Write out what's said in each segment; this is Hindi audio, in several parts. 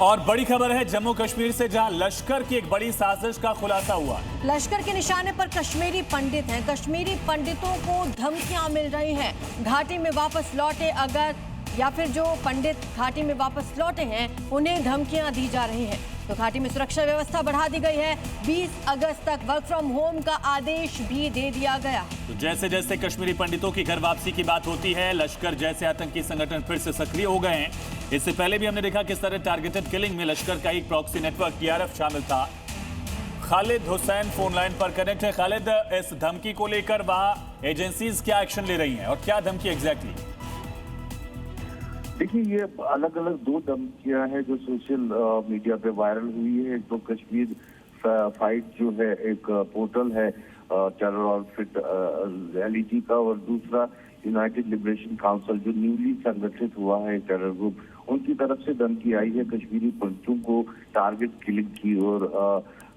और बड़ी खबर है जम्मू कश्मीर से, जहां लश्कर की एक बड़ी साजिश का खुलासा हुआ। लश्कर के निशाने पर कश्मीरी पंडित हैं। कश्मीरी पंडितों को धमकियां मिल रही हैं। घाटी में वापस लौटे अगर या फिर जो पंडित घाटी में वापस लौटे हैं उन्हें धमकियां दी जा रही हैं। तो घाटी में सुरक्षा व्यवस्था बढ़ा दी गई है। 20 अगस्त तक वर्क फ्रॉम होम का आदेश भी दे दिया गया। तो जैसे जैसे कश्मीरी पंडितों की घर वापसी की बात होती है, लश्कर जैसे आतंकी संगठन फिर से सक्रिय हो गए हैं। इससे पहले भी हमने देखा किस तरह टारगेटेड किलिंग में लश्कर का एक प्रॉक्सी नेटवर्क TRF शामिल था। खालिद हुसैन फोन लाइन पर कनेक्ट है। खालिद, इस धमकी को लेकर वहां एजेंसीज क्या एक्शन ले रही हैं और क्या धमकी एग्जैक्टली? देखिए, ये अलग अलग दो धमकियां हैं जो सोशल मीडिया पे वायरल हुई है। एक तो कश्मीर फाइट जो है, एक पोर्टल है टेरर आउटफिट LET का, और दूसरा यूनाइटेड लिबरेशन काउंसिल जो न्यूली संगठित हुआ है टेरर ग्रुप, उनकी तरफ से धमकी आई है कश्मीरी पंडितों को टारगेट किलिंग की। और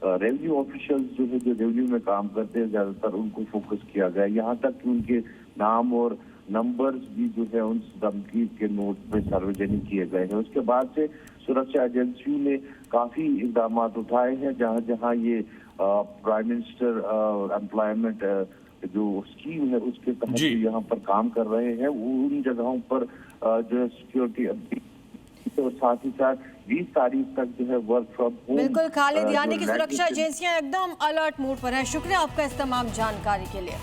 रेवेन्यू ऑफिशियल्स जो है, जो रेवेन्यू में काम करते हैं, ज्यादातर उनको फोकस किया गया। यहाँ तक कि उनके नाम और नंबर्स भी जो है उन धमकी के नोट में सार्वजनिक किए गए हैं। उसके बाद से सुरक्षा एजेंसियों ने काफी इकदाम उठाए हैं। जहां जहां ये प्राइम मिनिस्टर एम्प्लॉयमेंट जो स्कीम है उसके तहत यहाँ पर काम कर रहे हैं, उन जगहों पर जो है सिक्योरिटी और साथ ही साथ 20 तारीख तक जो है वर्क फ्रॉम होम। बिल्कुल खालिद, यानी कि सुरक्षा एजेंसियां एकदम अलर्ट मोड पर है। शुक्रिया आपका इस तमाम जानकारी के लिए।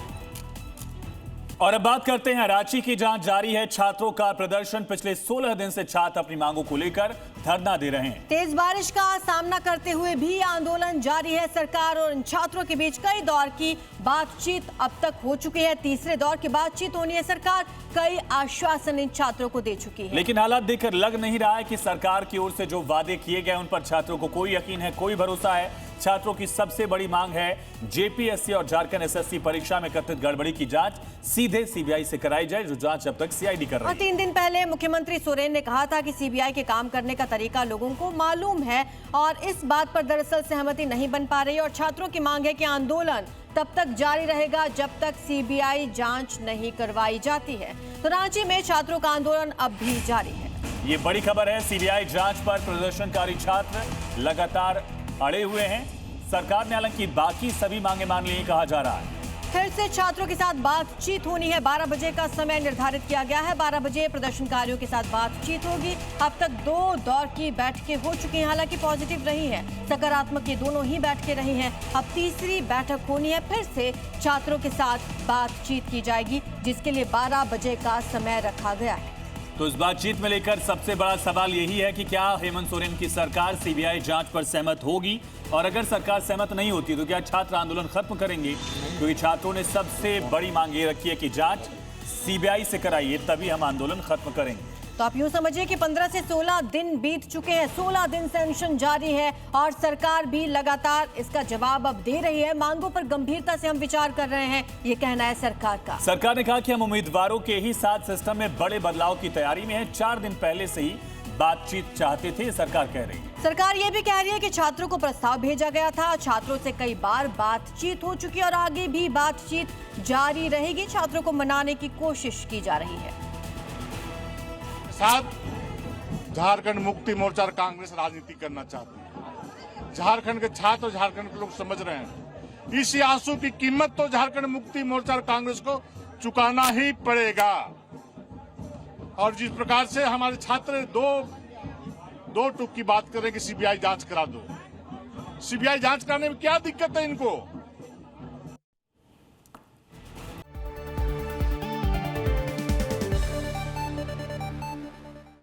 और अब बात करते हैं रांची की, जहां जारी है छात्रों का प्रदर्शन। पिछले 16 दिन से छात्र अपनी मांगों को लेकर धरना दे रहे हैं। तेज बारिश का सामना करते हुए भी आंदोलन जारी है। सरकार और इन छात्रों के बीच कई दौर की बातचीत अब तक हो चुकी है। तीसरे दौर की बातचीत होनी है। सरकार कई आश्वासन इन छात्रों को दे चुकी है, लेकिन हालात देखकर लग नहीं रहा है कि सरकार की ओर से जो वादे किए गए उन पर छात्रों को कोई यकीन है, कोई भरोसा है। छात्रों की सबसे बड़ी मांग है JPSC और झारखंड SSC परीक्षा में कथित गड़बड़ी की जांच सीधे CBI से कराई जाए, जो जांच अब तक CID कर रही है। 3 दिन पहले मुख्यमंत्री सोरेन ने कहा था कि CBI के काम करने का तरीका लोगों को मालूम है और इस बात पर दरअसल सहमति नहीं बन पा रही। और छात्रों की मांग है कि आंदोलन तब तक जारी रहेगा जब तक CBI जांच नहीं करवाई जाती है। तो रांची में छात्रों का आंदोलन अब भी जारी है। ये बड़ी खबर है। CBI जांच पर प्रदर्शनकारी छात्र लगातार अड़े हुए हैं। सरकार ने हालांकि बाकी सभी मांगे मान ली, कहा जा रहा है। फिर से छात्रों के साथ बातचीत होनी है। 12 बजे का समय निर्धारित किया गया है। 12 बजे प्रदर्शनकारियों के साथ बातचीत होगी। अब तक 2 दौर की बैठकें हो चुकी हैं, हालांकि पॉजिटिव रही हैं, सकारात्मक ये दोनों ही बैठकें रही हैं। अब तीसरी बैठक होनी है। फिर से छात्रों के साथ बातचीत की जाएगी, जिसके लिए 12 बजे का समय रखा गया है। तो इस बातचीत में लेकर सबसे बड़ा सवाल यही है कि क्या हेमंत सोरेन की सरकार CBI जांच पर सहमत होगी, और अगर सरकार सहमत नहीं होती तो क्या छात्र आंदोलन खत्म करेंगे? क्योंकि छात्रों ने सबसे बड़ी मांग ये रखी है कि जांच CBI से कराइए, तभी हम आंदोलन खत्म करेंगे। तो आप यूं समझिए कि 15 से 16 दिन बीत चुके हैं। 16 दिन से अनशन जारी है और सरकार भी लगातार इसका जवाब अब दे रही है। मांगों पर गंभीरता से हम विचार कर रहे हैं, ये कहना है सरकार का। सरकार ने कहा कि हम उम्मीदवारों के ही साथ सिस्टम में बड़े बदलाव की तैयारी में है। 4 दिन पहले से ही बातचीत चाहते थे, सरकार कह रही है। सरकार ये भी कह रही है कि छात्रों को प्रस्ताव भेजा गया था, छात्रों से कई बार बातचीत हो चुकी है और आगे भी बातचीत जारी रहेगी। छात्रों को मनाने की कोशिश की जा रही है। साथ झारखंड मुक्ति मोर्चा और कांग्रेस राजनीति करना चाहती है। झारखंड के छात्र और झारखंड के लोग समझ रहे हैं इस आंसू की कीमत तो झारखंड मुक्ति मोर्चा और कांग्रेस को चुकाना ही पड़ेगा। और जिस प्रकार से हमारे छात्र दो टूक की बात करें कि CBI जांच करा दो, CBI जांच कराने में क्या दिक्कत है इनको?